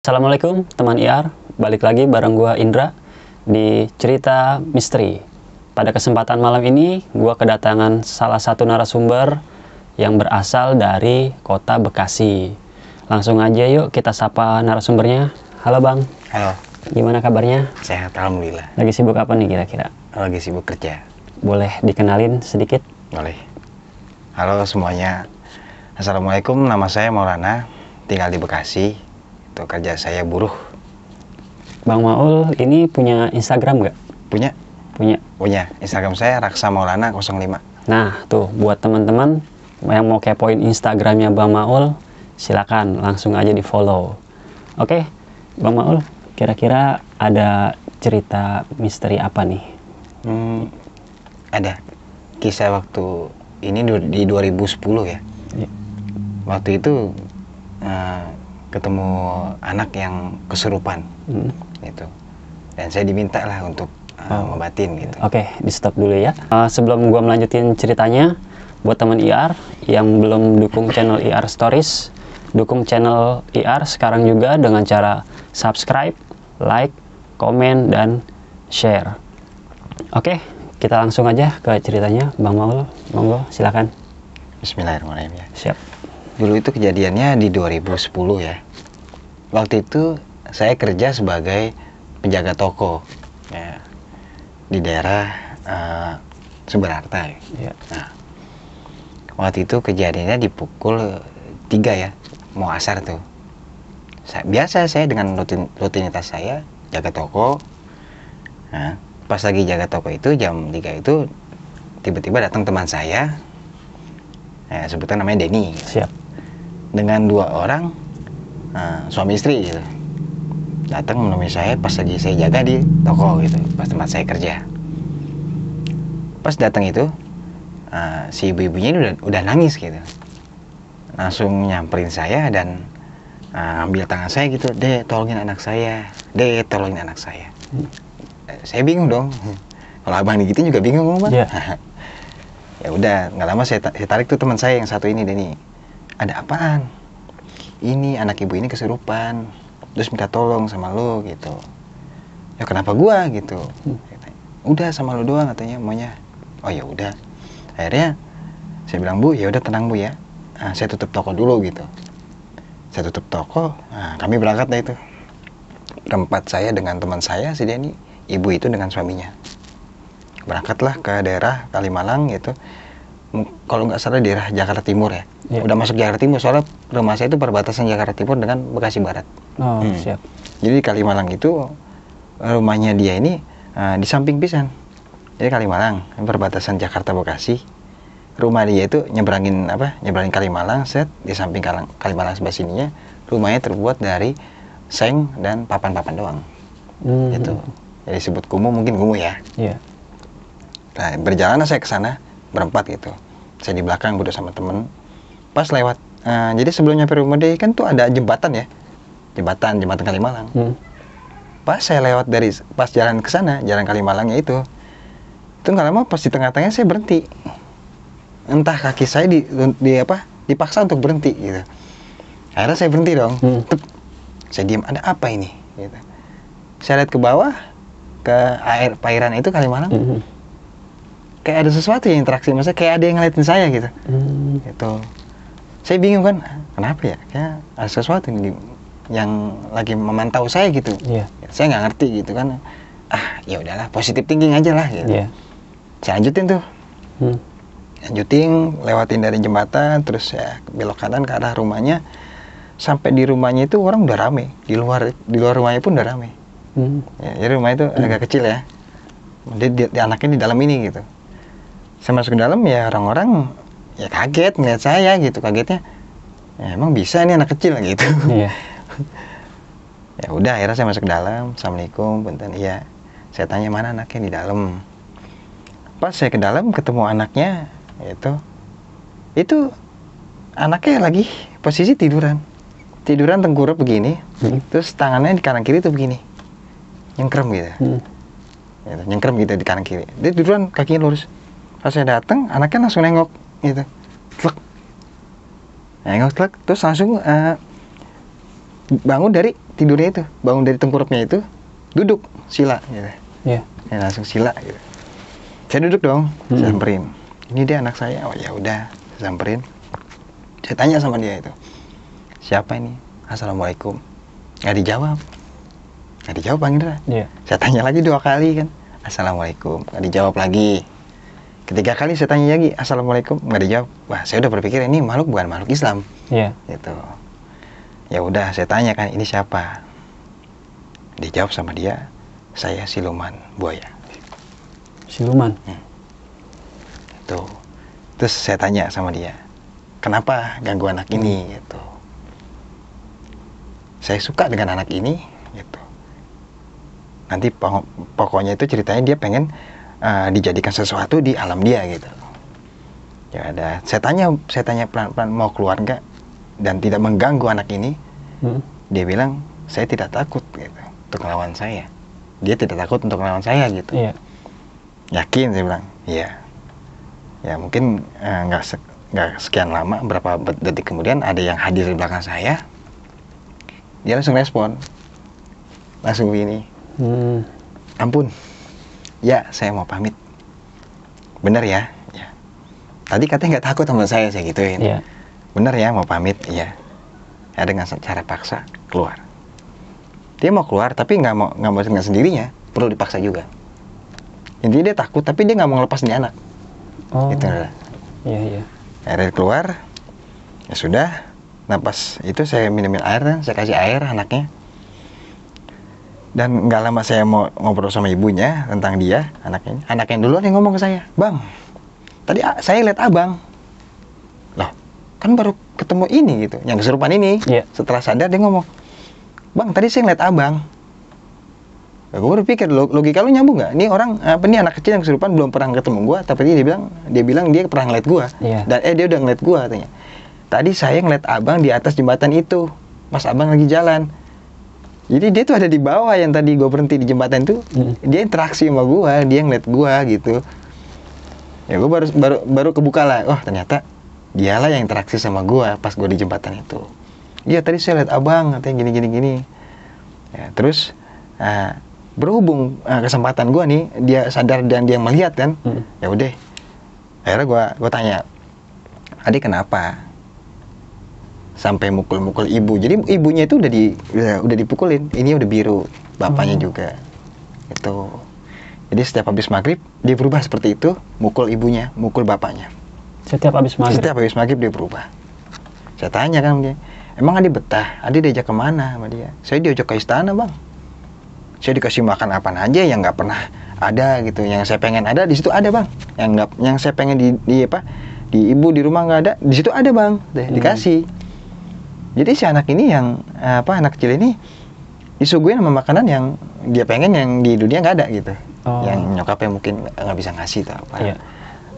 Assalamualaikum teman IR, balik lagi bareng gua Indra di cerita misteri. Pada kesempatan malam ini gua kedatangan salah satu narasumber yang berasal dari kota Bekasi. Langsung aja yuk kita sapa narasumbernya. Halo Bang. Halo. Gimana kabarnya? Sehat, alhamdulillah. Lagi sibuk apa nih kira-kira? Lagi sibuk kerja. Boleh dikenalin sedikit? Boleh. Halo semuanya. Assalamualaikum, nama saya Maulana, tinggal di Bekasi. Itu kerja saya buruh. Bang Maul ini punya Instagram nggak? Punya? Punya. Instagram saya Raksa Maulana 05. Nah tuh buat teman-teman yang mau kepoin Instagramnya Bang Maul, silakan langsung aja di follow. Oke, Bang Maul, kira-kira ada cerita misteri apa nih? Ada. Kisah waktu ini di 2010 ya. Ya. Waktu itu ketemu anak yang kesurupan gitu, dan saya diminta lah untuk ngobatin gitu. Oke, di stop dulu ya. Sebelum gua melanjutin ceritanya, buat teman IR yang belum dukung channel IR Stories, dukung channel IR sekarang juga dengan cara subscribe, like, komen, dan share. Oke, kita langsung aja ke ceritanya. Bang Maul, monggo silakan. Bismillahirrahmanirrahim ya. Siap. Dulu itu kejadiannya di 2010 ya. Waktu itu saya kerja sebagai penjaga toko ya, di daerah Sumberharta ya. Nah, waktu itu kejadiannya di pukul 3 ya, mau asar tuh. Biasa saya dengan rutinitas saya jaga toko. Nah, pas lagi jaga toko itu jam 3 itu tiba-tiba datang teman saya, sebutkan namanya Denny. Siap. Dengan 2 orang suami istri gitu, datang menemui saya pas lagi saya jaga di toko gitu, pas tempat saya kerja. Pas datang itu si ibu-ibunya ini udah nangis gitu, langsung nyamperin saya dan ambil tangan saya gitu, "Dek, tolongin anak saya, Dek, tolongin anak saya." Saya bingung dong, kalau abang digituin juga bingung Bang. Yeah. Ya udah, nggak lama saya tarik tuh teman saya yang satu ini, Denny. "Ada apaan?" "Ini anak ibu ini kesurupan, terus minta tolong sama lo gitu." "Ya kenapa gua?" gitu. "Udah sama lo doang," katanya maunya. Oh ya udah. Akhirnya saya bilang, "Bu, ya udah tenang Bu ya. Saya tutup toko dulu gitu." Saya tutup toko. Kami berangkat dah itu. Berempat, saya dengan teman saya si Denny, ibu itu dengan suaminya. Berangkatlah ke daerah Kalimalang gitu. Kalau nggak salah daerah Jakarta Timur ya. Udah masuk Jakarta Timur, soalnya rumah saya itu perbatasan Jakarta Timur dengan Bekasi Barat. Oh, siap. Jadi di Kalimalang itu rumahnya dia ini di samping pisan. Jadi Kalimalang, perbatasan Jakarta Bekasi. Rumah dia itu nyebrangin Kalimalang, set di samping Kalimalang sebelah sininya rumahnya terbuat dari seng dan papan-papan doang. Gitu. Jadi disebut kumuh, mungkin kumuh ya. Iya. Nah, berjalan saya ke sana berempat gitu. Saya di belakang berdua sama temen. Pas lewat, jadi sebelum nyampe rumah dia kan tuh ada jembatan ya, jembatan Kalimalang. Pas saya lewat pas jalan ke sana, jalan Kalimalangnya itu nggak lama pas di tengah-tengah saya berhenti. Entah kaki saya dipaksa untuk berhenti gitu. Akhirnya saya berhenti dong. Saya diam, ada apa ini? Gitu. Saya lihat ke bawah, ke perairan itu Kalimalang. Kayak ada sesuatu yang interaksi, maksudnya kayak ada yang ngeliatin saya gitu. Gitu. Saya bingung kan, kenapa ya? Kayak ada sesuatu yang lagi memantau saya gitu. Saya nggak ngerti gitu kan. Ya udahlah, positive thinking aja lah gitu. Saya lanjutin tuh. Lanjutin, lewatin dari jembatan, terus ya belok kanan ke arah rumahnya. Sampai di rumahnya itu orang udah rame. Di luar rumahnya pun udah rame. Ya, jadi rumah itu agak kecil ya. Dia anaknya di dalam ini gitu. Saya masuk ke dalam, ya orang-orang ya kaget ngeliat saya gitu, kagetnya ya emang bisa nih anak kecil gitu. Ya udah, akhirnya saya masuk ke dalam. Assalamualaikum, punten. Iya. Saya tanya mana anaknya, di dalam. Pas saya ke dalam ketemu anaknya, itu anaknya lagi posisi tiduran tengkurap begini, terus tangannya di kanan kiri tuh begini, nyengkrem gitu. Nyengkrem gitu di kanan kiri. Dia tiduran kakinya lurus. Pas saya datang, anaknya langsung nengok gitu, nengok, terus langsung bangun dari tidurnya itu, bangun dari tengkurapnya itu, duduk sila gitu. Iya. Ya, langsung sila gitu. Saya duduk dong, saya samperin. Ini dia anak saya. Oh ya udah, saya samperin. Saya tanya sama dia itu, siapa ini? Assalamualaikum. Nggak dijawab. Nggak dijawab Bang Indra. Iya. Saya tanya lagi 2 kali kan, Assalamualaikum. Nggak dijawab lagi. Ketiga kali saya tanya lagi, Assalamualaikum. Nggak dijawab. Wah, saya udah berpikir ini makhluk bukan makhluk Islam. Iya. Gitu. Ya udah, saya tanya kan, ini siapa? Dijawab sama dia, saya siluman buaya. Siluman. Tuh. Terus saya tanya sama dia, kenapa ganggu anak ini gitu. Saya suka dengan anak ini gitu. Nanti pokoknya itu ceritanya dia pengen dijadikan sesuatu di alam dia gitu. Ya ada. Saya tanya pelan-pelan, mau keluar nggak dan tidak mengganggu anak ini. Dia bilang, saya tidak takut gitu untuk melawan saya. Dia tidak takut untuk melawan saya gitu. Iya. Yakin, saya bilang, iya. Ya mungkin nggak sekian lama, berapa detik kemudian ada yang hadir di belakang saya. Dia langsung respon, langsung begini, ampun, ya saya mau pamit. Bener ya? Ya. Tadi katanya nggak takut sama saya gituin. Iya. Bener ya mau pamit? Iya. Ya dengan cara paksa keluar. Dia mau keluar tapi nggak mau dengan sendirinya, perlu dipaksa juga. Intinya dia takut tapi dia nggak mau ngelepas nih anak. Oh. Gitu. Iya, iya. Akhirnya keluar, ya sudah. Nah pas itu saya minumin air, saya kasih air anaknya. Dan nggak lama saya mau ngobrol sama ibunya tentang dia, anaknya. Anaknya duluan yang ngomong ke saya, Bang, tadi saya lihat abang. Loh, kan baru ketemu ini gitu, yang kesurupan ini. Iya. Setelah sadar dia ngomong, Bang, tadi saya ngeliat abang. Gue berpikir, logika lu nyambung nggak? Ini orang nih anak kecil yang kesurupan belum pernah ketemu gue, tapi dia bilang dia pernah ngeliat gue. Iya. Dan dia udah ngeliat gue katanya. Tadi saya ngeliat abang di atas jembatan itu, pas abang lagi jalan. Jadi dia tuh ada di bawah yang tadi gue berhenti di jembatan itu, dia interaksi sama gue, dia ngeliat gue gitu. Ya gue baru kebuka lah, oh ternyata dialah yang interaksi sama gue pas gue di jembatan itu. Iya tadi saya lihat abang katanya gini. Ya, terus berhubung kesempatan gue nih, dia sadar dan dia melihat kan, ya udah. Akhirnya gue tanya, adik kenapa sampai mukul-mukul ibu? Jadi ibunya itu udah dipukulin, ini udah biru, bapaknya juga. Itu. Jadi setiap habis maghrib dia berubah seperti itu, mukul ibunya, mukul bapaknya. Setiap habis maghrib. Setiap habis maghrib dia berubah. Saya tanya kan dia, emang adik betah? Adik diajak kemana sama dia? Saya diajak ke istana bang. Saya dikasih makan apa aja yang nggak pernah ada gitu. Yang saya pengen ada di situ ada bang. Yang saya pengen di ibu di rumah nggak ada, di situ ada bang. Dikasih. Jadi si anak ini yang anak kecil ini disuguhin sama makanan yang dia pengen yang di dunia nggak ada gitu. Yang nyokapnya mungkin nggak bisa ngasih atau apa. Iya.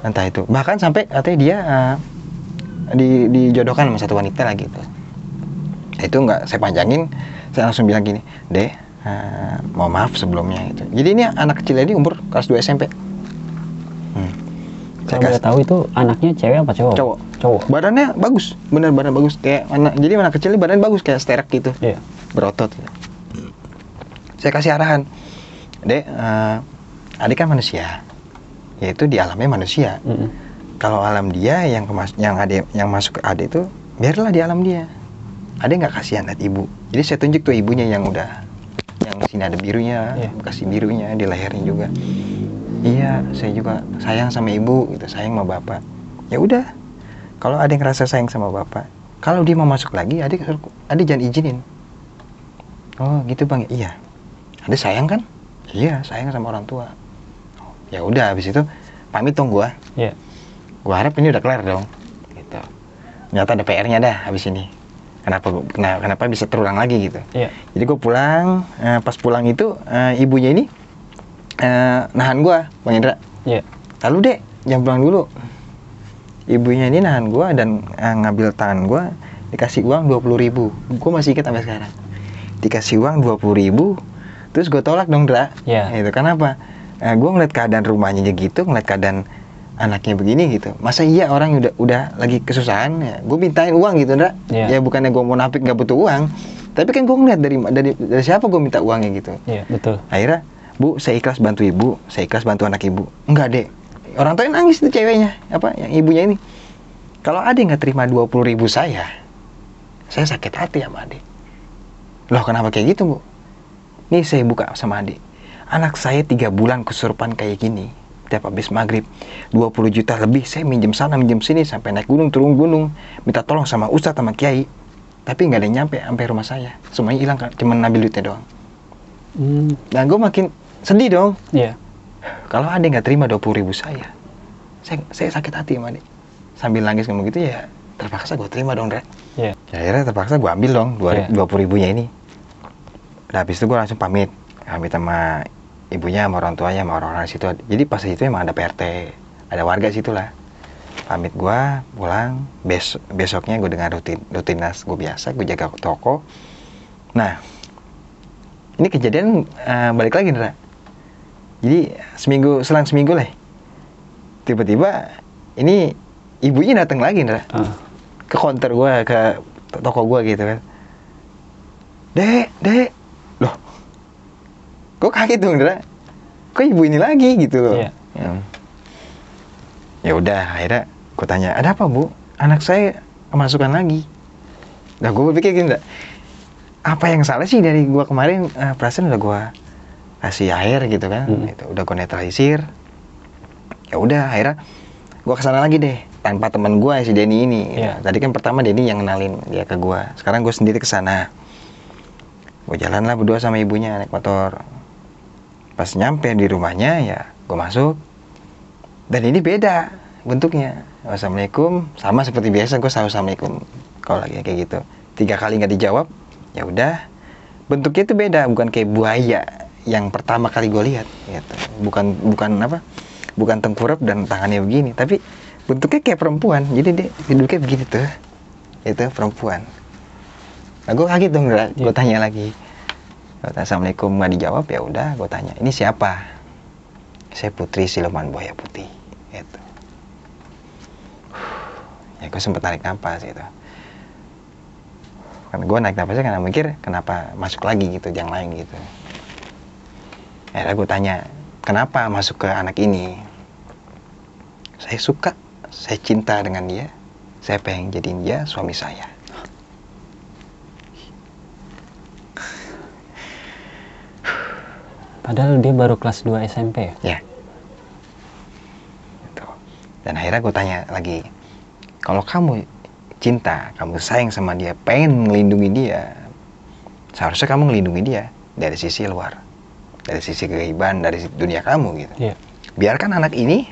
Entah itu. Bahkan sampai katanya dia dijodohkan sama satu wanita lagi gitu. Itu nggak saya panjangin, saya langsung bilang gini, Dek, mau maaf sebelumnya gitu. Jadi ini anak kecil ini umur kelas 2 SMP. Kalau boleh tahu itu anaknya cewek apa cowok? Cowok. Badannya bagus, bener badan bagus kayak jadi anak kecil ini badan bagus kayak sterek gitu. Iya. Berotot gitu. Saya kasih arahan, Dek, adik kan manusia, yaitu di alamnya manusia. Kalau alam dia yang masuk ke adik itu biarlah di alam dia. Adik nggak kasihan lihat ibu. Jadi saya tunjuk tuh ibunya yang sini ada birunya, kasih birunya di lehernya juga. Iya, saya juga sayang sama ibu gitu, sayang sama bapak. Ya udah, kalau adik ngerasa sayang sama bapak, kalau dia mau masuk lagi, adik jangan izinin. Oh gitu bang, iya. Adik sayang kan? Iya, sayang sama orang tua. Ya udah, habis itu pamit dong gua. Iya. Gua harap ini udah kelar dong. Gitu. Ternyata ada PR-nya dah habis ini. Kenapa bisa terulang lagi gitu? Iya. Jadi gue pulang, pas pulang itu ibunya ini nahan gue, Bang Indra. Iya. Lalu dek, jangan pulang dulu. Ibunya ini nahan gue dan ngambil tangan gue, dikasih uang 20.000. Gue masih ingat sampai sekarang. Dikasih uang 20.000, terus gue tolak dong, Dra. Iya. Itu kenapa? Gue ngeliat keadaan rumahnya gitu, ngeliat keadaan anaknya begini gitu. Masa iya orang udah lagi kesusahan ya, gue mintain uang gitu, Dra. Yeah. Ya bukannya gue munafik nggak butuh uang, Tapi kan gue ngeliat dari siapa gue minta uangnya gitu. Iya, betul. Akhirnya, Bu, saya ikhlas bantu ibu, saya ikhlas bantu anak ibu. Enggak, Dek. Orang tuanya nangis tuh ceweknya, yang ibunya ini. Kalau Ade nggak terima 20.000 saya sakit hati sama Ade. Loh, kenapa kayak gitu, Bu? Nih saya buka sama Ade. Anak saya 3 bulan kesurupan kayak gini. Tiap habis maghrib 20 juta lebih saya minjem sana minjem sini sampai naik gunung turun gunung minta tolong sama ustadz sama kiai, tapi nggak ada yang nyampe sampai rumah saya, semuanya hilang, cuma ngambil duitnya doang. Nah gue makin sedih dong. Iya. Kalau Ade nggak terima 20.000 saya sakit hati sama Ade. Sambil nangis ngomong gitu, ya terpaksa gue terima dong, Dre. Iya. Ya, akhirnya terpaksa gue ambil dong 20.000-nya ini. Udah habis itu gue langsung pamit sama ibunya, sama orang tuanya, sama orang-orang situ. Jadi pas itu emang ada PRT, ada warga situ lah. Pamit gue pulang, besoknya gue dengan rutinitas gue biasa, gue jaga toko. Nah, ini kejadian balik lagi, Ndra. Jadi selang seminggu lah, tiba-tiba ini ibunya datang lagi, Ndra. Ke counter gue, ke toko gue gitu kan. Dek, loh, gue kaget dong, Ndra. Kok ibu ini lagi gitu loh. Iya. Ya udah, akhirnya gue tanya, ada apa, Bu? Anak saya kemasukan lagi. Nah, gue berpikir gini, Ndra, apa yang salah sih dari gue kemarin? Perasaan udah gue kasih air gitu kan, gitu. Udah gue netralisir. Ya udah, akhirnya gue kesana lagi deh, tanpa teman gue si Denny ini. Yeah. Tadi kan pertama Denny yang kenalin dia ke gue. Sekarang gue sendiri kesana. Gue jalan lah berdua sama ibunya naik motor. Pas nyampe di rumahnya ya gue masuk. Dan ini beda bentuknya. Wassalamualaikum, sama seperti biasa gue selalu assalamualaikum. Kalau lagi kayak gitu 3 kali nggak dijawab, ya udah. Bentuknya itu beda, bukan kayak buaya yang pertama kali gue lihat. Gitu. Bukan tengkurap dan tangannya begini, tapi bentuknya kayak perempuan. Jadi dia duduknya begini tuh, itu perempuan. Nah gue kaget dong, gue tanya lagi. Assalamualaikum nggak dijawab, ya udah gue tanya, ini siapa? Saya Putri Siluman Buaya Putih. Gitu. Ya gue sempet narik nafas gitu. Kan gue naik nafasnya karena mikir kenapa masuk lagi gitu, yang lain gitu. Akhirnya gue tanya, kenapa masuk ke anak ini? Saya suka, saya cinta dengan dia, saya pengen jadiin dia suami saya. Padahal dia baru kelas 2 SMP ya? Ya. Gitu. Dan akhirnya gue tanya lagi, kalau kamu cinta, kamu sayang sama dia, pengen melindungi dia, seharusnya kamu melindungi dia dari sisi luar, dari sisi kegaiban, dari dunia kamu gitu. Iya. Biarkan anak ini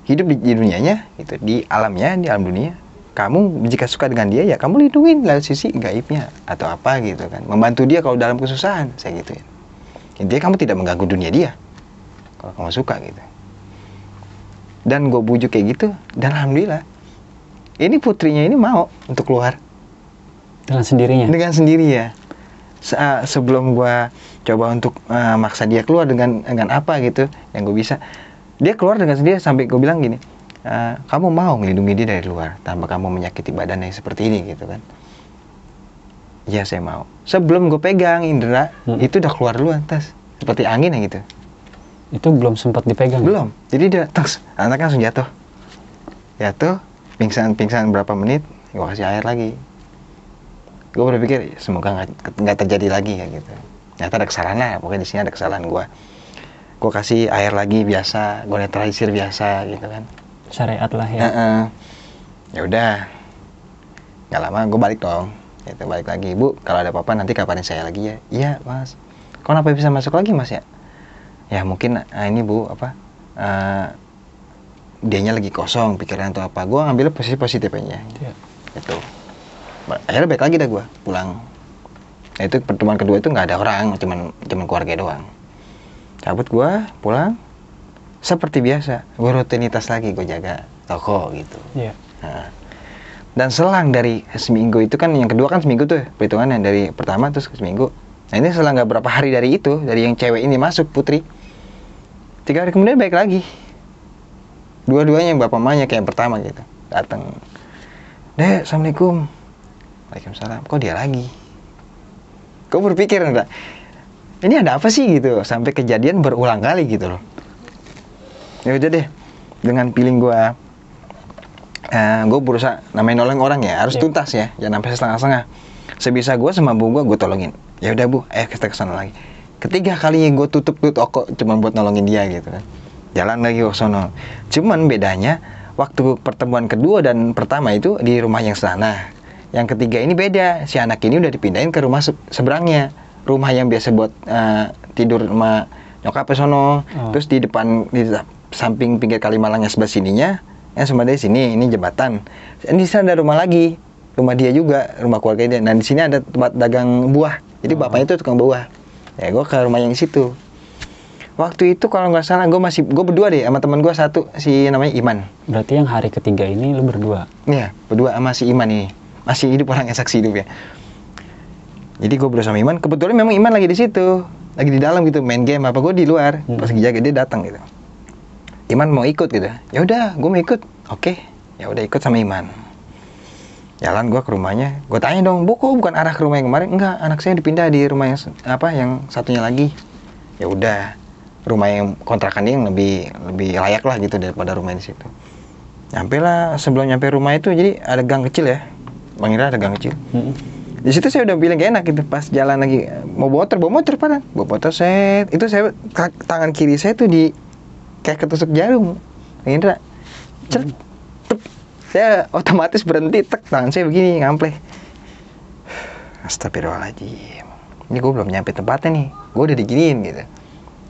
hidup di dunianya, gitu, di alamnya, di alam dunia. Kamu jika suka dengan dia, ya kamu lindungin dari sisi gaibnya atau apa gitu kan, membantu dia kalau dalam kesusahan, saya gituin. Intinya kamu tidak mengganggu dunia dia kalau kamu suka gitu. Dan gue bujuk kayak gitu, dan alhamdulillah ini putrinya ini mau untuk keluar dengan sendirinya. Dengan sendiri ya. Sebelum gue coba untuk maksa dia keluar dengan apa gitu yang gue bisa, dia keluar dengan sendiri sampai gue bilang gini, kamu mau melindungi dia dari luar tanpa kamu menyakiti badannya seperti ini gitu kan. Ya saya mau. Sebelum gue pegang Indra, itu udah keluar duluan tas, seperti angin ya gitu. Itu belum sempat dipegang? Belum. Jadi dia anaknya langsung jatuh, pingsan berapa menit, gue kasih air lagi. Gue berpikir semoga nggak terjadi lagi ya gitu. Ternyata ada kesalahan lah, pokoknya di sini ada kesalahan gue. Gue kasih air lagi biasa, gue netralisir biasa gitu kan. Syariat lah ya. Ya udah, nggak lama gue balik dong. Gitu, balik lagi, Bu, kalau ada apa-apa nanti kabarin saya lagi ya. Iya, Mas. Kok kenapa bisa masuk lagi, Mas ya? Ya mungkin ini Bu, dianya lagi kosong pikiran atau apa. Gue ngambil posisi positifnya. Iya. Gitu. Akhirnya balik lagi dah gue pulang. Nah, itu pertemuan kedua itu nggak ada orang, cuman keluarga doang. Cabut gue pulang seperti biasa. Gue rutinitas lagi, gue jaga toko gitu. Iya. Nah, dan selang dari seminggu itu kan, yang kedua kan seminggu tuh perhitungannya, dari pertama terus ke seminggu. Nah ini selang nggak berapa hari dari itu, dari yang cewek ini masuk, Putri, 3 hari kemudian balik lagi. Dua-duanya yang bapak mamanya kayak yang pertama gitu, datang. Dek, assalamualaikum. Waalaikumsalam. Kok dia lagi? Gue berpikir enggak, ini ada apa sih gitu, sampai kejadian berulang kali gitu loh. Ya udah deh, dengan feeling gue berusaha, namanya nolong orang ya harus tuntas ya, jangan sampai setengah-setengah. Sebisa gue semampu gue tolongin. Ya udah Bu, kita kesana lagi. Ketiga kalinya gue tutup toko cuma buat nolongin dia gitu kan. Jalan lagi ke sono. Cuman bedanya waktu pertemuan kedua dan pertama itu di rumah yang sana. Yang ketiga ini beda. Si anak ini udah dipindahin ke rumah seberangnya. Rumah yang biasa buat tidur sama nyokapnya sono. Terus di depan, di samping pinggir Kalimalang yang sebelah sininya, yang sebelah dari sini, ini jembatan. Di sana ada rumah lagi. Rumah dia juga, rumah keluarga dia. Nah di sini ada tempat dagang buah. Jadi bapaknya itu tukang buah. Ya gue ke rumah yang situ. Waktu itu kalau nggak salah gue berdua deh sama teman gue satu, si namanya Iman. Berarti yang hari ketiga ini lu berdua? Iya, berdua sama si Iman ini. Masih hidup, orang yang saksi hidup ya. Jadi gue berdua sama Iman. Kebetulan memang Iman lagi di situ, lagi di dalam gitu main game apa, gue di luar. Pas lagi jaga dia datang gitu. Iman mau ikut gitu. Ya udah, gue mau ikut. Oke, ya udah ikut sama Iman. Jalan gue ke rumahnya, gue tanya dong, Bu kok bukan arah ke rumah yang kemarin? Enggak, anak saya dipindah di rumah yang yang satunya lagi. Ya udah, rumah yang kontrakan ini yang lebih layak lah gitu daripada rumah di situ. Nyampe lah, sebelum nyampe rumah itu jadi ada gang kecil ya, Bang Ira, ada gang kecil. Di situ saya udah bilang gak enak gitu, pas jalan lagi mau bawa motor padahal, bawa motor set, itu saya tangan kiri saya tuh di kayak ketusuk jarum, Bang Indra, saya otomatis berhenti, tangan saya begini, ngampleh. Astagfirullahaladzim. Ini gue belum nyampe tempatnya nih, gue udah diginiin gitu.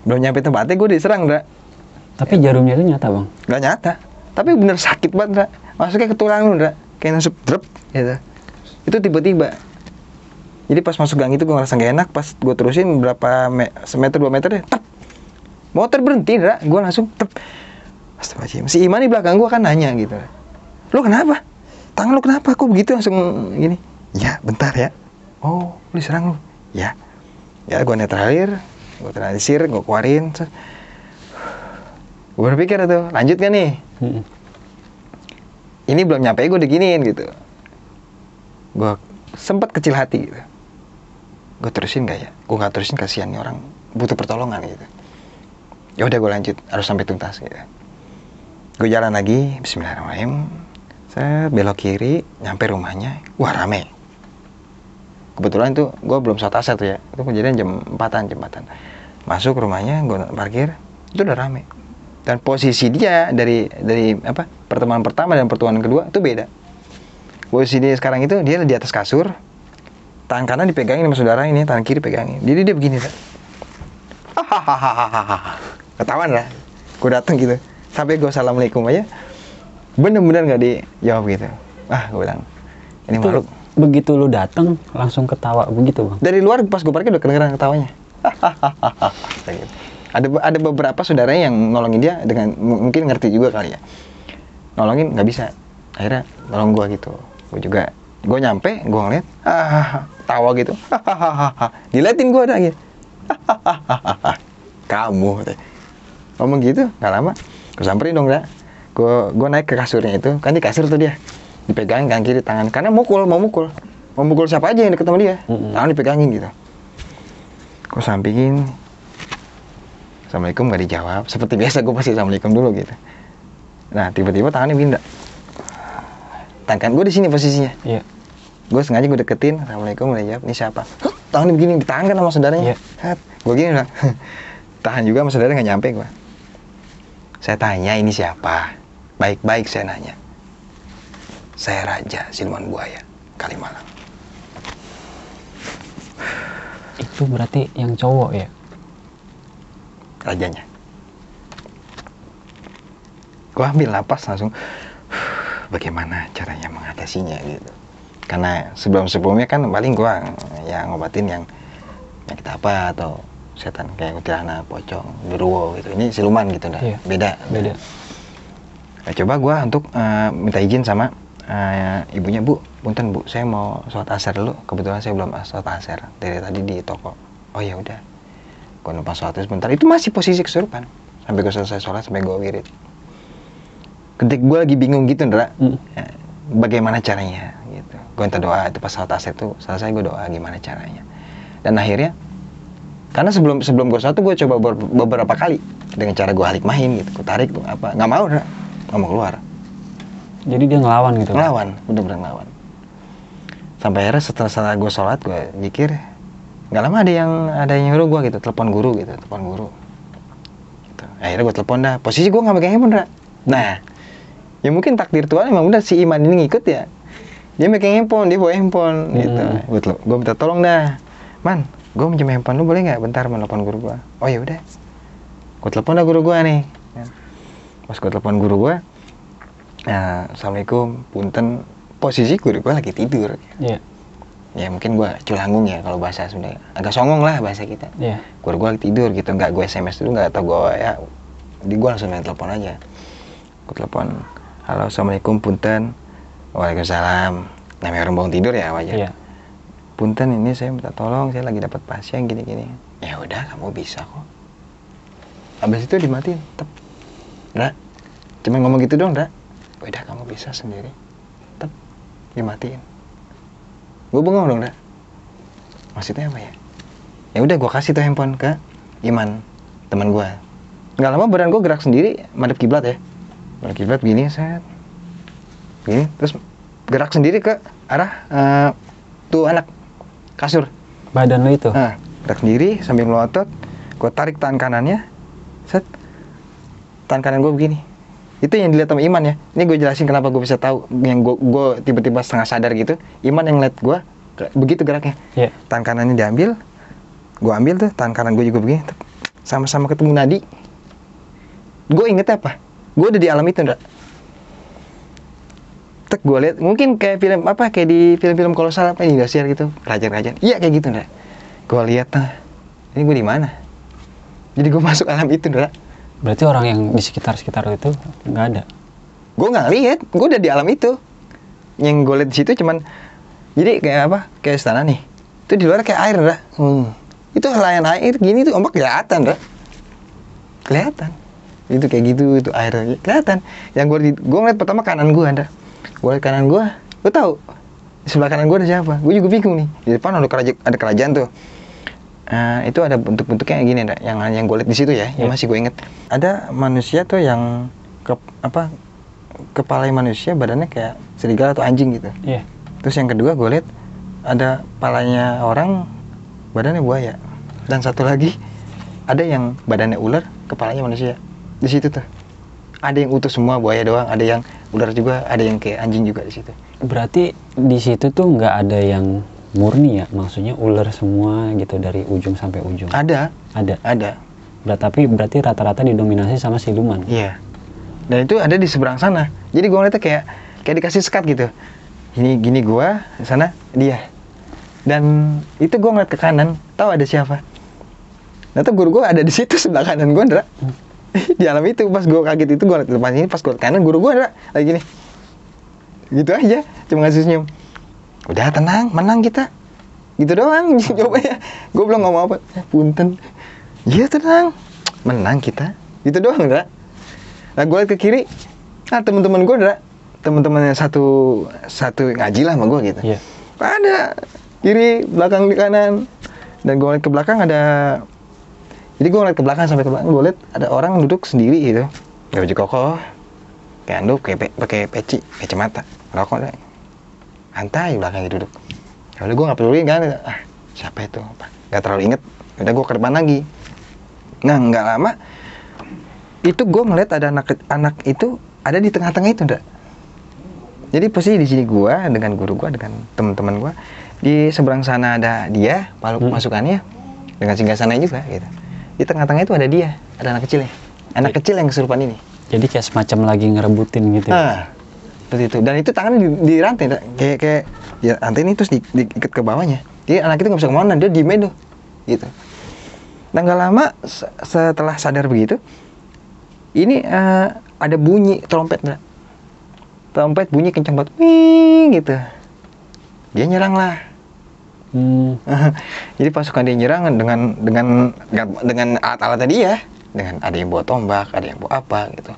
Belum nyampe tempatnya gue diserang, Dra. Tapi jarumnya itu nyata, Bang? Gak nyata, tapi bener sakit banget, Dra. Masuknya ke tulang lu, Dra. Kayak nusuk drep gitu. Itu tiba-tiba. Jadi pas masuk gang itu gue ngerasa gak enak, pas gue terusin berapa semeter 2 meter deh, tep. Motor berhenti, Dra. Gue langsung tep. Astagfirullahaladzim. Si Iman di belakang gue kan nanya gitu. Lu kenapa? Tangan lu kenapa? Kok begitu langsung gini? Ya, bentar ya. Oh, lu diserang lu? Ya. Ya, gue netralir, gue transisir, gue keluarin. Gue berpikir tuh, lanjut kan nih? Ini belum nyampe gue diginiin gitu. Gue sempat kecil hati gitu. Gue terusin gak ya? Gue gak terusin, kasihan nih orang butuh pertolongan gitu. Ya udah gue lanjut, harus sampai tuntas gitu. Gue jalan lagi, bismillahirrahmanirrahim. Saya belok kiri, nyampe rumahnya, wah rame. Kebetulan tuh gue belum sholat asar tuh ya, itu kejadian jam 4-an. Masuk rumahnya, gue parkir, itu udah rame. Dan posisi dia dari apa, pertemuan pertama dan pertemuan kedua itu beda. Posisi dia sekarang itu, dia di atas kasur, tangan kanan dipegangin sama saudara ini, tangan kiri pegangin. Jadi dia begini, hahaha, ketahuan lah. Gue datang gitu, sampai gue assalamualaikum aja, bener-bener gak dijawab gitu. Gue bilang, ini makhluk. Begitu lu datang langsung ketawa begitu, Bang? Dari luar pas gue parkir udah kedengeran ketawanya. Ada beberapa saudaranya yang nolongin dia dengan mungkin ngerti juga kali ya. Nolongin nggak bisa. Akhirnya nolong gue gitu. Gue nyampe, gue ngeliat, tawa gitu. Diliatin gue ada gitu. Kamu ngomong gitu, nggak lama. Gue samperin dong, dah. Gue naik ke kasurnya itu, kan di kasur tuh dia. Dipegangin kan kiri tangan, karena mau mukul siapa aja yang deket sama dia, tangan dipegangin gitu. Gue sampingin, assalamualaikum gak dijawab, seperti biasa gue pasti assalamualaikum dulu gitu. Nah tiba-tiba tangannya pindah, tangan gue di sini posisinya. Iya. Gue sengaja gue deketin, assalamualaikum gak dijawab, ini siapa? Tangannya begini, ditahan kan sama saudaranya. Gue gini bilang, tahan juga sama saudaranya, gak nyampe gue. Saya tanya ini siapa? Baik-baik saya nanya. Saya Raja Siluman Buaya, Kalimalang. Itu berarti yang cowok ya? Rajanya. Gue ambil napas langsung, bagaimana caranya mengatasinya gitu. Karena sebelumnya kan paling gue ya ngobatin yang kita apa atau setan kayak kuntilanak, pocong, genderuwo gitu. Ini siluman gitu dah. Iya. Beda. Nah, coba gue untuk minta izin sama ibunya, Bu, punten Bu, saya mau sholat asar dulu. Kebetulan saya belum sholat asar dari tadi di toko. Oh ya udah, gue numpang sholat sebentar. Itu masih posisi kesurupan sampai gue selesai sholat, sampai gue wirid. Ketika gue lagi bingung gitu, Ndra, ya, bagaimana caranya gitu. Gue minta doa itu pas salat asar itu selesai, gue doa gimana caranya. Dan akhirnya karena sebelum gue sholat tuh gue coba beberapa kali dengan cara gue hikmahin gitu, gue tarik tuh apa, nggak mau keluar. Jadi dia ngelawan gitu? Ngelawan, bener-bener ngelawan. Sampai akhirnya setelah gue sholat, gue zikir, nggak lama ada yang nyuruh gue gitu, telepon guru. Gitu. Akhirnya gue telepon dah, posisi gue nggak megang handphone dah. Nah, ya mungkin takdir Tuhan emang udah si Iman ini ngikut ya. Dia megang handphone, dia bawa handphone gitu. Gue minta tolong dah, Man, gue minjem handphone lu boleh nggak? Bentar menelepon guru gue. Oh ya udah, gue telepon dah guru gue nih. Pas gue telepon guru gue, Assalamualaikum, punten, posisi guru gue lagi tidur. Iya. Ya mungkin gue culanggung ya kalau bahasa Sunda, agak songong lah bahasa kita. Iya. Guru gue lagi tidur gitu, nggak gue SMS dulu, nggak tau gue ya. Jadi gue langsung main telepon aja. Gue telepon, halo, Assalamualaikum, punten. Waalaikumsalam. Namanya orang bangun tidur ya wajar. Iya. Punten, ini saya minta tolong, saya lagi dapat pasien gini-gini. Ya udah, kamu bisa kok. Habis itu dimatiin, tep. Nggak, cuma ngomong gitu dong, nggak. Udah, kamu bisa sendiri. Tep, dimatiin. Gue bengong dong, nggak. Maksudnya apa ya? Ya udah, gue kasih tuh handphone ke Iman, teman gue. Nggak lama badan gue gerak sendiri, madep kiblat ya. Madep kiblat gini, set. Gini, terus gerak sendiri ke arah tuh anak kasur. Badan lo itu? Gerak sendiri sambil melotot. Gue tarik tangan kanannya, set. Tangan kanan gue begini. Itu yang dilihat sama Iman ya. Ini gue jelasin kenapa gue bisa tahu. Yang gue tiba-tiba setengah sadar gitu. Iman yang lihat gue begitu geraknya. Yeah. Tangan kanannya diambil, gue ambil tuh. Tangan kanan gue juga begini. Sama-sama ketemu nadi. Gue inget apa? Gue udah di alam itu, ndak? Tek, gue lihat mungkin kayak film apa, kayak di film-film kolosal apa ini Indosiar gitu, kerajaan-kerajaan. Iya kayak gitu, ndak? Gue lihat, ini gue di mana? Jadi gue masuk alam itu, ndak? Berarti orang yang di sekitar itu nggak ada? Gue nggak lihat, gue udah di alam itu. Yang gue lihat di situ cuman, jadi kayak apa? Kayak istana nih. Itu di luar kayak air, ndak? Itu helayan air gini tuh, ombak kelihatan, ndak? Kelihatan. Itu kayak gitu, itu air kelihatan. Yang gue ngeliat pertama kanan gue, ndak? Gue liat kanan gue tahu di sebelah kanan gue ada siapa? Gue juga bingung nih. Di depan ada kerajaan tuh. Itu ada bentuk-bentuknya yang gini, ndak? Yang gue liat di situ ya, yang masih gue inget. Ada manusia tuh yang kepala manusia badannya kayak serigala atau anjing gitu. Iya. Terus yang kedua gue liat ada palanya orang, badannya buaya. Dan satu lagi ada yang badannya ular, kepalanya manusia. Di situ tuh. Ada yang utuh semua buaya doang, ada yang ular juga, ada yang kayak anjing juga di situ. Berarti di situ tuh nggak ada yang murni ya, maksudnya ular semua gitu dari ujung sampai ujung. Ada. Tapi berarti rata-rata didominasi sama siluman. Iya. Dan itu ada di seberang sana. Jadi gue ngeliatnya kayak dikasih sekat gitu. Ini gini gua, di sana dia. Dan itu gue ngeliat ke kanan, tahu ada siapa? Ternyata guru gue ada di situ sebelah kanan gue, Ndra. Di alam itu pas gue kaget itu gue liat depan sini, pas gue liat kanan guru gue ada lagi gini, gitu aja, cuma ngasih senyum. Udah tenang, menang kita, gitu doang jawabannya. Gue belum ngomong apa, punten, iya tenang, menang kita, gitu doang, enggak. Nah gue liat ke kiri, teman-teman gue ada, teman-teman yang satu ngaji lah sama gue gitu. Yeah. Ada kiri, belakang, di kanan, dan gue liat ke belakang ada. Jadi gue ngeliat ke belakang sampai ke belakang, gue liat ada orang duduk sendiri gitu, gak baju koko, kayak anduk, pakai peci, kacamata, rokok deh, santai belakang duduk. Lalu gue nggak peduli kan, siapa itu? Gak terlalu inget. Udah gue ke depan lagi. Nah nggak lama, itu gue ngeliat ada anak itu ada di tengah-tengah itu, ndak? Jadi posisi di sini gue dengan guru gue dengan teman-teman gue, di seberang sana ada dia, masukannya dengan singgasananya juga gitu. Di tengah-tengah itu ada dia, ada anak kecil ya. Anak kecil yang kesurupan ini. Jadi kayak semacam lagi ngerebutin gitu. Seperti itu. Dan itu tangannya di rantai, kayak ya rantai ini terus diikat ke bawahnya. Jadi anak itu nggak bisa kemana, dia diem tuh, gitu. Dan nggak lama setelah sadar begitu, ini ada bunyi trompet, trompet bunyi kencang banget, gitu. Dia nyerang lah. Jadi pasukan dia nyerang dengan alat-alat tadi ya, dengan ada yang bawa tombak, ada yang bawa apa gitu.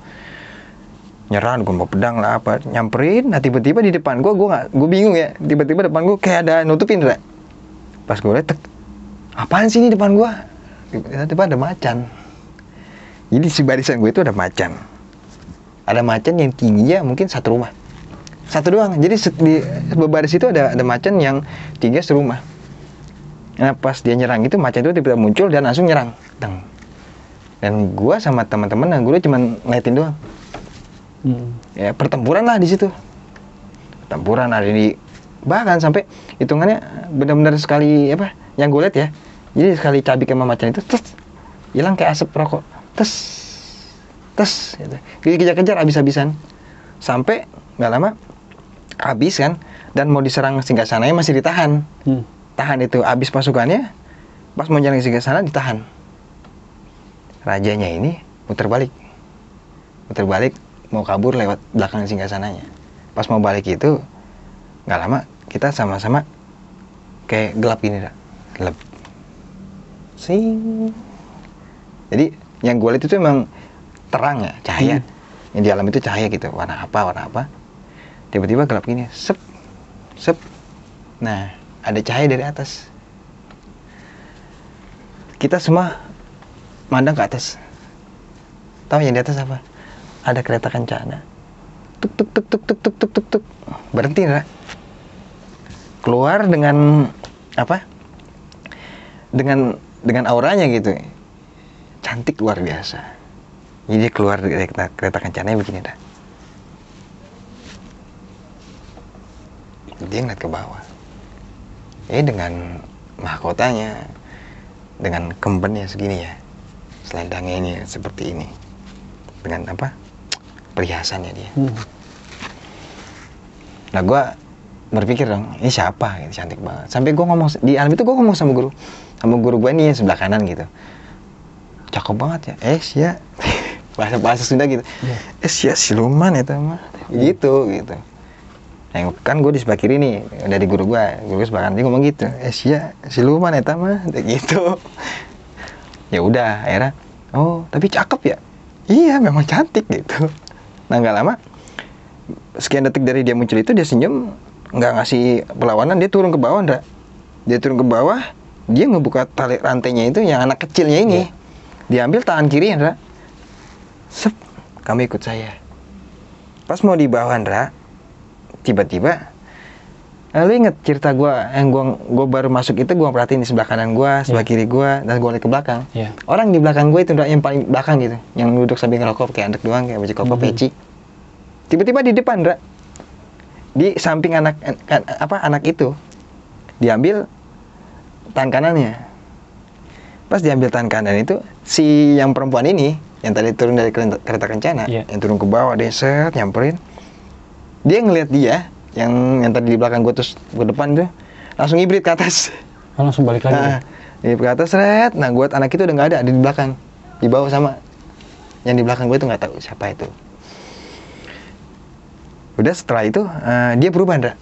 nyerang, gue bawa pedang lah apa, nyamperin. Nah tiba-tiba di depan gue bingung ya, tiba-tiba depan gue kayak ada nutupin, Ra. Pas gue liat, apaan sih ini depan gue? Tiba-tiba ada macan. Jadi si barisan gue itu ada macan yang tingginya mungkin satu rumah, satu doang. Jadi di baris itu ada macan yang tingginya serumah. Nah pas dia nyerang itu, macan itu tiba-tiba muncul dan langsung nyerang. Dan gue sama teman-teman, gue cuma ngeliatin doang. Ya pertempuran lah di situ. Pertempuran ada di, bahkan sampai hitungannya benar-benar sekali apa yang gue lihat ya. Jadi sekali cabik sama macan itu, terus hilang kayak asap rokok. Tes gitu. Dikejar-kejar habis-habisan. Sampai nggak lama habis kan, dan mau diserang singgasananya masih ditahan. Tahan itu, habis pasukannya, pas mau nyerang singgasana ditahan. Rajanya ini muter balik mau kabur lewat belakang singgasananya. Pas mau balik itu nggak lama kita sama-sama kayak gelap gini, gelap. Sing. Jadi yang gue lihat itu emang terang ya, cahaya. Yang di alam itu cahaya gitu, warna apa. Tiba-tiba gelap gini, sep. Nah, ada cahaya dari atas. Kita semua mandang ke atas. Tahu yang di atas apa? Ada kereta kencana. Tuk. Berhenti, Ra. Keluar dengan apa? Dengan auranya gitu. Cantik luar biasa. Jadi keluar dari kereta kencananya begini, Ra. Dia ngeliat ke bawah. Dengan mahkotanya, dengan kembennya segini ya, selendangnya ini seperti ini, dengan apa, perhiasannya dia. Nah gue berpikir dong, ini siapa? Gitu, cantik banget. Sampai gue ngomong di alam itu, gue ngomong sama guru gue nih sebelah kanan gitu, cakep banget ya, ya bahasa Sunda gitu, ya siluman itu mah, gitu. Nah, kan gue di sebelah kiri nih, dari guru gue sebelah kanan, dia ngomong gitu, ya siluman itu mah, gitu. Ya udah, akhirnya, oh tapi cakep ya, iya memang cantik gitu. Nah nggak lama, sekian detik dari dia muncul itu, dia senyum, nggak ngasih perlawanan, dia turun ke bawah, dia ngebuka tali rantainya itu, yang anak kecilnya ini, diambil tangan kiri, Ndra. Sep, kamu ikut saya. Pas mau di bawah, Ndra, tiba-tiba, lu inget cerita gue, yang gue baru masuk itu, gue perhatiin di sebelah kanan gue, sebelah kiri gue, dan gue lihat ke belakang. Orang di belakang gue itu, Ndra, yang paling belakang gitu, yang duduk sambil ngerokok, kayak andek doang, kayak baju koko peci. Tiba-tiba di depan, Ndra, di samping anak itu, diambil tangan kanannya. Pas diambil tangan kanan itu, si yang perempuan ini, yang tadi turun dari kereta kencana, yang turun ke bawah, dia nyamperin. Dia ngelihat dia, yang tadi di belakang gue terus ke depan tuh, langsung hibrid ke atas. Langsung balik lagi. Nah, hibrid ke atas, Nah, gue anak itu udah nggak ada, di belakang, di bawah sama. Yang di belakang gue tuh nggak tahu siapa itu. Udah setelah itu, dia berubah, Ndra.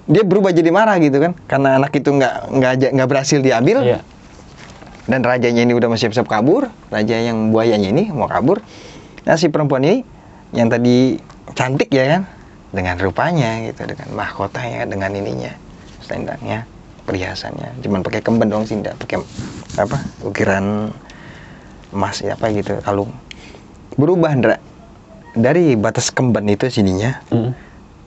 Dia berubah jadi marah gitu kan, karena anak itu nggak berhasil diambil. Dan rajanya ini udah siap-siap kabur, raja yang buayanya ini mau kabur. Nah si perempuan ini yang tadi cantik ya kan, dengan rupanya gitu, dengan mahkotanya, dengan ininya, selendangnya, perhiasannya, cuman pakai kemben doang sih, nggak pakai apa, ukiran emas ya apa gitu, kalung. Berubah, Ndra, dari batas kemben itu sininya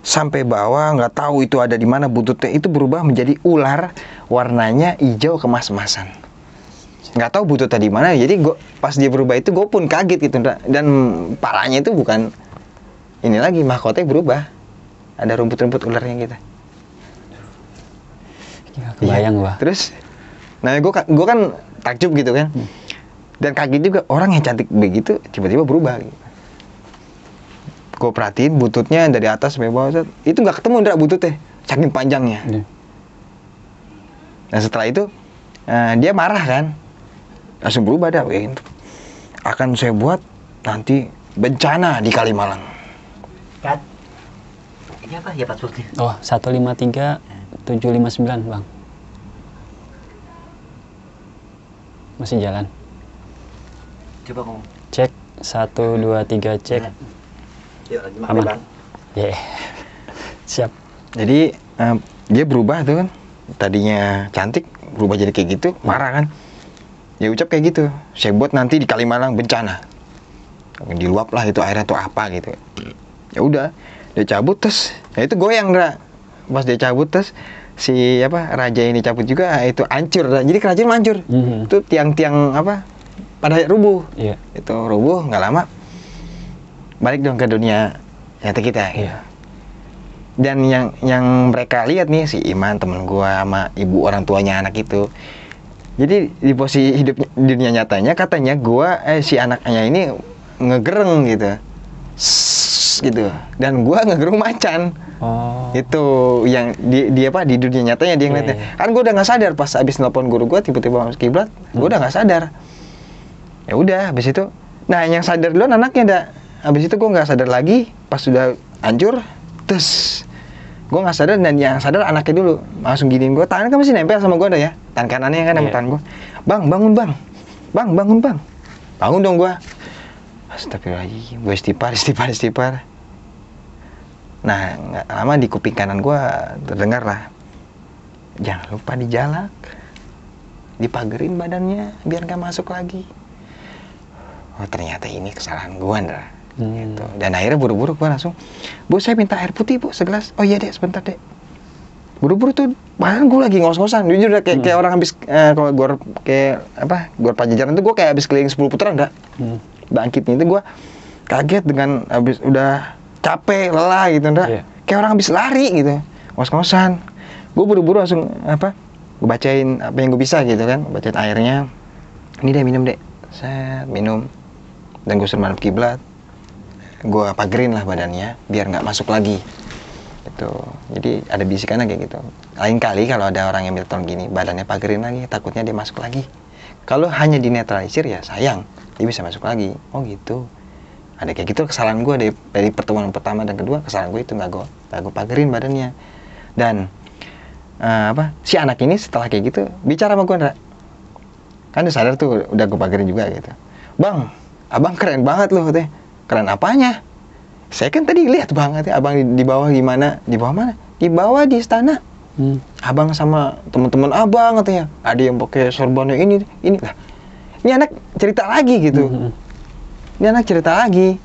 sampai bawah, nggak tahu itu ada di mana bututnya, itu berubah menjadi ular, warnanya hijau kemas-emasan. Nggak tahu bututnya di mana. Jadi pas dia berubah itu, gue pun kaget gitu, Ndra. Dan parahnya itu bukan ini lagi, mahkotanya berubah, ada rumput-rumput ularnya gitu. Kebayang gua. Terus, nah gue kan takjub gitu kan, dan kaget juga, orang yang cantik begitu tiba-tiba berubah. Gitu. Gue perhatiin bututnya dari atas sampai bawah, itu nggak ketemu, Ndra, bututnya, saking panjangnya. Nah setelah itu dia marah kan, langsung berubah dah. Akan saya buat nanti bencana di Kalimalang. Kat. Ini apa ya passwordnya? Oh, 153759, Bang. Masih jalan. Coba ngomong. Cek 1 2 3 cek. Yuk lagi makan Aman. bang. Yeah. Siap. Jadi dia berubah tuh kan, tadinya cantik berubah jadi kayak gitu, marah kan. Dia ucap kayak gitu, saya buat nanti di Kalimalang bencana, diluap lah itu airnya tuh apa gitu. Ya udah, dia cabut terus, ya itu goyang Dra. Pas dia cabut terus si raja ini cabut juga, itu hancur Dra. Jadi kerajaan hancur. Itu tiang-tiang pada rubuh. Iya. Itu rubuh, nggak lama balik dong ke dunia nyata kita. Gitu. Iya. Dan yang mereka lihat nih, si Iman temen gua sama ibu orang tuanya anak itu, jadi di posisi hidup di dunia nyatanya katanya gua si anaknya ini ngegereng gitu, gitu, dan gua ngegereng macan. Oh. Itu yang di dunia nyatanya dia ngeliatnya. Iya. Kan gua udah nggak sadar pas abis nelpon guru gua tiba-tiba masuk kiblat, gua udah nggak sadar. Ya udah, habis itu, nah yang sadar duluan anaknya dah. Habis itu gua nggak sadar lagi, pas sudah hancur. Terus gue nggak sadar, dan yang sadar anaknya dulu langsung giniin gue, tangan kan masih nempel sama gue ya, tangan kanannya kan sama tangan gue. Bang, bangun bang, bangun bang, bangun dong gue. Astagfirullahaladzim, gue istighfar. Nah nggak lama di kuping kanan gue terdengar lah, jangan lupa dijalak, dipagerin badannya biar nggak masuk lagi. Oh ternyata ini kesalahan gue Ndra. Gitu. Dan akhirnya buru-buru gue langsung, Bu saya minta air putih Bu segelas. Oh iya dek, sebentar dek. Buru-buru tuh, bahkan gue lagi ngos-ngosan, jujur udah kayak orang habis kalau gor Pajajaran tuh gue kayak habis keliling 10 putaran enggak. Bangkitnya itu gue kaget dengan habis udah capek, lelah gitu enggak. Yeah. Kayak orang habis lari gitu, ngos-ngosan. Gue buru-buru langsung gue bacain apa yang gue bisa gitu kan, bacain airnya. Ini deh minum dek. Saya minum. Dan gue suruh madep kiblat. Gue pagerin lah badannya biar nggak masuk lagi gitu. Jadi ada bisikannya kayak gitu, lain kali kalau ada orang yang minta tolong gini, badannya pagerin lagi, takutnya dia masuk lagi. Kalau hanya dinetralisir ya sayang, dia bisa masuk lagi. Oh gitu, ada kayak gitu. Kesalahan gue dari pertemuan pertama dan kedua, kesalahan gue itu nggak gue pagerin badannya. Dan si anak ini setelah kayak gitu bicara sama gue, kan dia sadar tuh udah gue pagerin juga gitu. Bang, abang keren banget loh katanya. Keren apanya? Saya kan tadi lihat banget ya abang di bawah gimana? Di bawah mana? Di bawah di istana. Abang sama teman-teman abang katanya. Ada yang pakai sorbannya ini lah. Ini anak cerita lagi gitu. Ini anak cerita lagi.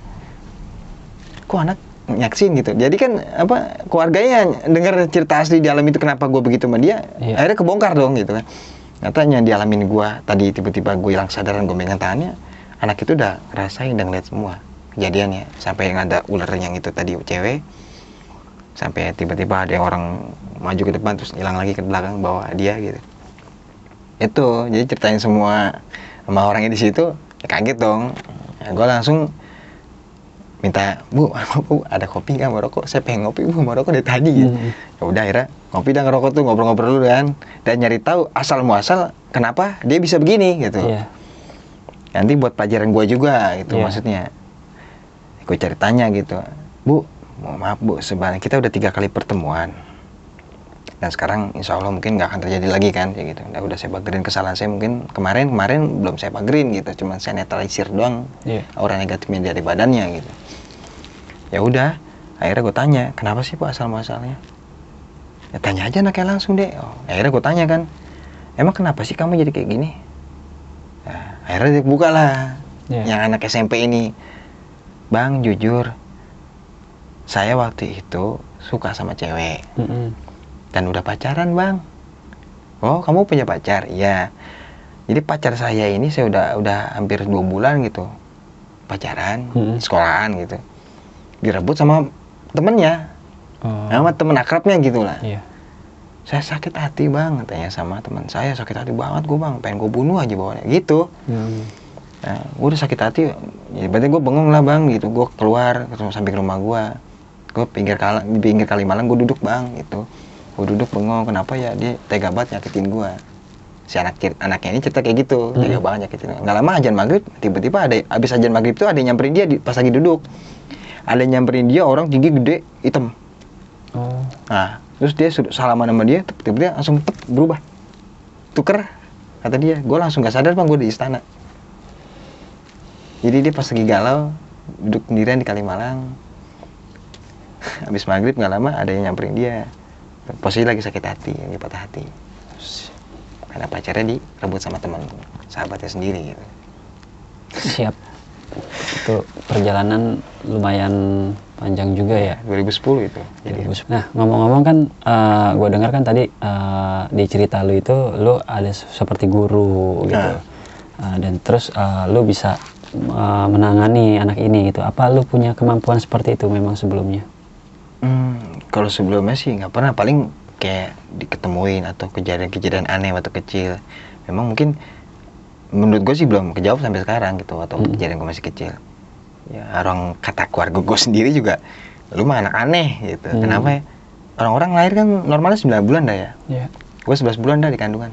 Kok anak nyaksin gitu. Jadi kan keluarganya dengar cerita asli di alam itu, kenapa gue begitu sama dia. Iya. Akhirnya kebongkar dong gitu kan. Katanya dialamin gue tadi, tiba-tiba gue hilang kesadaran, gue megang tangannya. Anak itu udah ngerasain dan ngeliat semua kejadiannya, sampai yang ada ular yang itu tadi cewek, sampai tiba-tiba ada yang orang maju ke depan terus hilang lagi ke belakang bawa dia gitu. Itu jadi ceritain semua sama orangnya di situ, ya kaget dong. Nah, gue langsung minta, Bu ada kopi nggak, mau rokok? Saya pengen ngopi Bu, mau rokok dari tadi gitu. Ya udah akhirnya ngopi dan ngerokok tuh, ngobrol-ngobrol dulu kan, dan nyari tahu asal muasal kenapa dia bisa begini gitu. Nanti buat pelajaran gue juga gitu. Maksudnya gue cari tanya gitu, Bu, maaf Bu, sebenarnya kita udah 3 kali pertemuan dan sekarang insya Allah mungkin nggak akan terjadi lagi kan kayak gitu. Udah saya pagerin kesalahan saya, mungkin kemarin belum saya pagerin gitu, cuman saya netralisir doang aura negatifnya dari badannya gitu. Ya udah, akhirnya gue tanya, kenapa sih Bu asal muasalnya? Ya tanya aja anaknya langsung deh. Akhirnya gue tanya kan, emang kenapa sih kamu jadi kayak gini? Nah, akhirnya dibuka lah yang anak SMP ini. Bang, jujur, saya waktu itu suka sama cewek dan udah pacaran bang. Oh, kamu punya pacar? Iya. Jadi pacar saya ini saya udah hampir 2 bulan gitu pacaran, sekolahan gitu, direbut sama temennya, sama temen akrabnya gitu lah. Saya sakit hati bang, katanya sama teman saya, sakit hati banget gue bang, pengen gue bunuh aja bawahnya gitu. Nah, gue udah sakit hati, ya berarti gue bengong lah bang gitu. Gue keluar sampai ke rumah gue pinggir Kalimalang, gue duduk bang gitu. Gue duduk bengong, kenapa ya dia tega banget nyakitin gue. Si anaknya ini cerita kayak gitu, tega banget nyakitin. Nggak lama azan maghrib, tiba-tiba abis azan maghrib tuh ada yang nyamperin dia pas lagi duduk. Ada yang nyamperin dia, orang tinggi gede hitam. Nah terus dia salaman sama dia, tiba-tiba langsung berubah, tuker kata dia. Gue langsung gak sadar bang, gue di istana. Jadi dia pas lagi galau, duduk sendirian di Kalimalang, Habis maghrib nggak lama ada yang nyamperin dia. Posisi lagi sakit hati, lagi patah hati. Karena pacarnya direbut sama teman sahabatnya sendiri gitu. Siap. Itu perjalanan lumayan panjang juga ya. 2010 itu. Jadi, Nah, ngomong-ngomong kan, gue dengar kan tadi di cerita lu itu, lu ada seperti guru gitu. Dan terus lu bisa menangani anak ini gitu. Apa lu punya kemampuan seperti itu memang sebelumnya? Kalau sebelumnya sih nggak pernah, paling kayak diketemuin atau kejadian-kejadian aneh waktu kecil. Memang mungkin menurut gue sih belum kejawab sampai sekarang gitu, atau kejadian gue masih kecil. Ya orang kata keluarga gue sendiri juga, lu mah anak aneh gitu. Kenapa ya? Orang-orang lahir kan normalnya 9 bulan dah ya. Yeah. Gue 11 bulan dah di kandungan.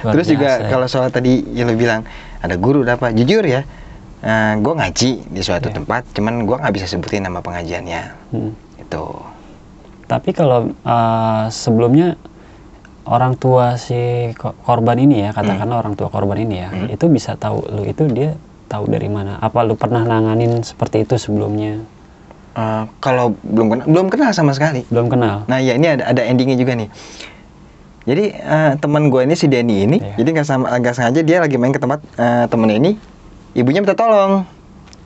Luar Terus juga biasa, kalau soal tadi yang lu bilang ada guru apa, jujur ya, gue ngaji di suatu tempat, cuman gue nggak bisa sebutin nama pengajiannya. Itu. Tapi kalau sebelumnya orang tua si korban ini ya, katakanlah orang tua korban ini ya, itu bisa tahu lu itu dia tahu dari mana? Apa lu pernah nanganin seperti itu sebelumnya? Kalau belum kenal sama sekali. Belum kenal. Nah ya ini ada endingnya juga nih. Jadi teman gue ini si Denny ini, jadi nggak sengaja dia lagi main ke tempat temennya ini, ibunya minta tolong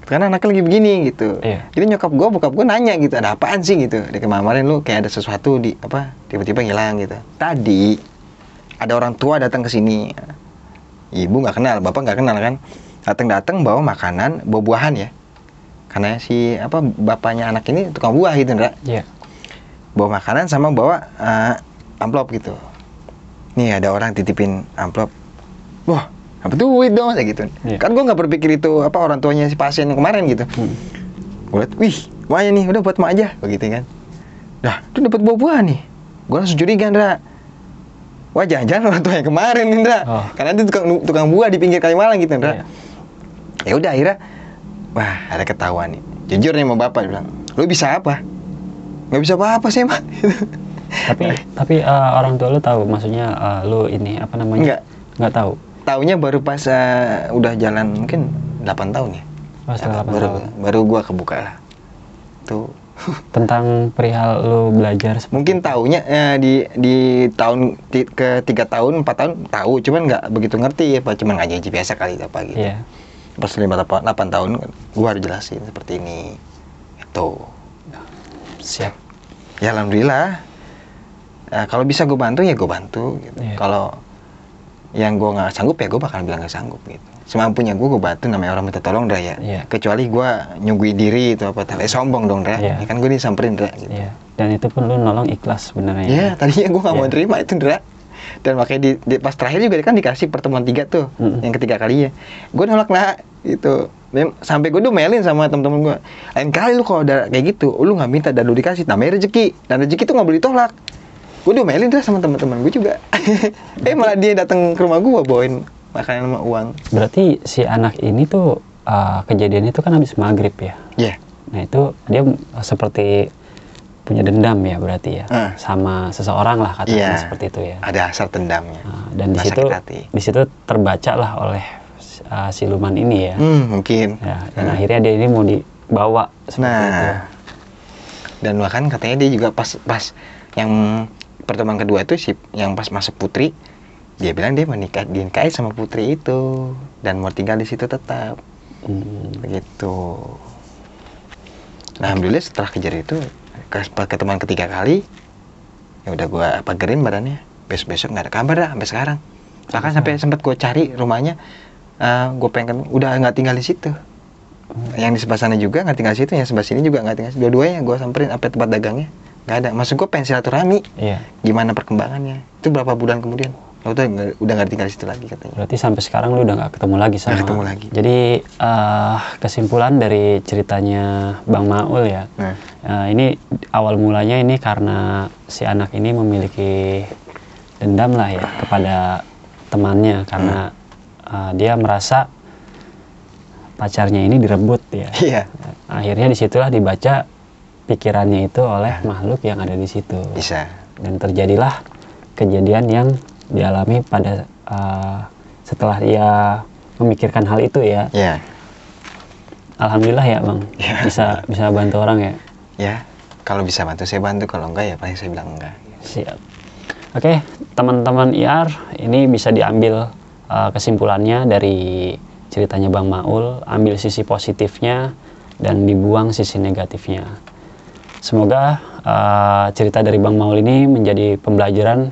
karena anaknya lagi begini gitu. Jadi nyokap gue, bokap gue nanya gitu, ada apaan sih gitu? Di kemarin lu kayak ada sesuatu di apa tiba-tiba hilang gitu. Tadi ada orang tua datang ke sini, ibu nggak kenal, bapak nggak kenal kan? Datang bawa makanan, bawa buahan ya. Karena si apa bapaknya anak ini tukang buah gitu, Ndra. Iya. Bawa makanan sama bawa amplop gitu. Nih ada orang titipin amplop. Wah, apa duit dong kayak gitu. Kan gue nggak berpikir itu apa orang tuanya si pasien yang kemarin gitu. Gue liat, wih, lumayan nih, udah buat mak aja, begitu kan. Dah, tuh dapat buah-buahan nih. Gue langsung curiga, Ndra. Wah, jangan-jangan orang tua yang kemarin, Ndra. Karena itu tukang buah di pinggir Kalimalang gitu, Ndra. Ya udah akhirnya, wah ada ketahuan nih. Jujur nih sama bapak, dia bilang, lu bisa apa? Nggak bisa apa-apa sih, Mak. Tapi orang tua lu tahu, maksudnya lu ini apa namanya? Nggak tahu. Taunya baru pas udah jalan mungkin 8 tahun ya. Oh, setelah 8 tahun. Baru gua kebuka lah. Tuh. Tentang perihal lu belajar. Mungkin taunya di tahun ke 3 tahun, 4 tahun tahu, cuman nggak begitu ngerti apa, cuman ngaji biasa kali apa gitu. Iya. Pas 8 tahun gua harus jelasin seperti ini. Itu. Siap. Ya alhamdulillah. Kalau bisa gue bantu ya gue bantu gitu. Kalau yang gue nggak sanggup ya gue bakal bilang nggak sanggup gitu. Semampunya gue bantu, namanya orang minta tolong, Dra ya. Kecuali gue nyungguin diri itu apa, sombong dong, Dra. Ya kan gue disamperin, Dra gitu. Dan itu pun lu nolong ikhlas sebenarnya. Iya, tadinya gue nggak mau terima itu, Dra. Dan makanya pas terakhir juga kan dikasih pertemuan 3 tuh, yang ketiga kalinya. Gue nolak lah gitu. Sampai gue domelin sama temen-temen gue. Lain kali lu kalau udah kayak gitu, lu nggak minta dan lu dikasih, namanya rezeki. Dan rezeki tuh nggak boleh ditolak. Gue diomelin tuh sama teman-teman gue juga. Malah dia datang ke rumah gue bawain makanan sama uang. Berarti si anak ini tuh kejadian itu kan habis maghrib ya? Iya. Nah itu dia seperti punya dendam ya berarti ya, sama seseorang lah katanya seperti itu ya. Ada asal dendamnya. Dan di situ terbaca lah oleh siluman ini ya. Mungkin. Ya, dan akhirnya dia ini mau dibawa seperti itu. Dan bahkan katanya dia juga pas yang pertemuan kedua itu yang pas masuk Putri, dia bilang dia dinikahi sama Putri itu dan mau tinggal di situ tetap. Begitu. Nah, alhamdulillah setelah kejadian itu ketemuan ketiga kali, ya udah gue pagerin badannya. Besok nggak ada kabar dah sampai sekarang. Bahkan sampai sempat gue cari rumahnya, gue pengen udah nggak tinggal di situ. Yang di sebelah sana juga nggak tinggal di situ, yang sebelah sini juga nggak tinggal. Dua-duanya gue samperin sampai tempat dagangnya. Nggak ada. Maksud gue pengen silaturahmi. Gimana perkembangannya? Itu berapa bulan kemudian? Udah nggak tinggal di situ lagi katanya. Berarti sampai sekarang lu udah nggak ketemu lagi sama. Nggak ketemu lagi. Jadi kesimpulan dari ceritanya Bang Maul ya. Ini awal mulanya ini karena si anak ini memiliki dendam lah ya kepada temannya karena dia merasa pacarnya ini direbut ya. Akhirnya disitulah dibaca pikirannya itu oleh makhluk yang ada di situ. Dan terjadilah kejadian yang dialami pada setelah dia memikirkan hal itu ya. alhamdulillah ya Bang, Ya. bisa bantu orang ya. Ya, kalau bisa bantu saya bantu, kalau enggak ya paling saya bilang enggak. Siap. Oke, teman-teman IR, ini bisa diambil kesimpulannya dari ceritanya Bang Maul, ambil sisi positifnya dan dibuang sisi negatifnya. Semoga cerita dari Bang Maul ini menjadi pembelajaran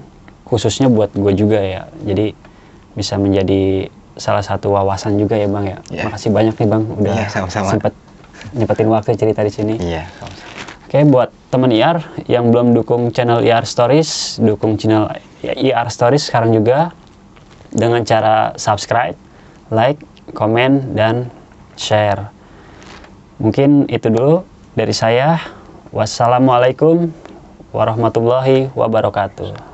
khususnya buat gue juga ya. Jadi bisa menjadi salah satu wawasan juga ya Bang ya. Ya. Makasih banyak nih Bang udah sama-sama. sempet nyepetin waktu cerita di sini. Iya. Oke, buat teman IR yang belum dukung channel IR Stories, dukung channel IR Stories sekarang juga dengan cara subscribe, like, komen, dan share. Mungkin itu dulu dari saya. Wassalamualaikum warahmatullahi wabarakatuh.